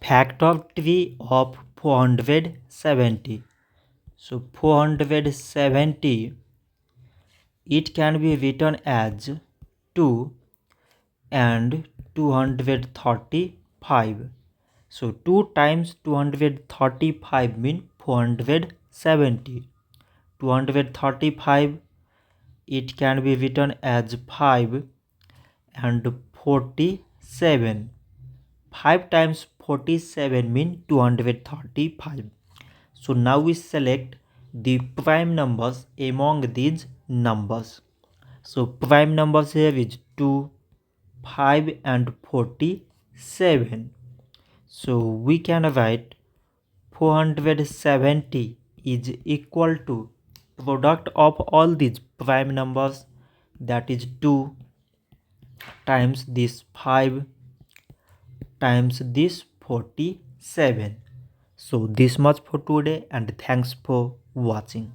factory of 470. So 470, it can be written as 2 and 235. So 2 times 235 means 470. 235, it can be written as 5 and 47. 5 times 47 means 235. So now we select the prime numbers among these numbers. So prime numbers here is 2, 5 and 47. So we can write 470 is equal to product of all these prime numbers, that is 2 times this 5 times this 47. So this much for today, and thanks for watching.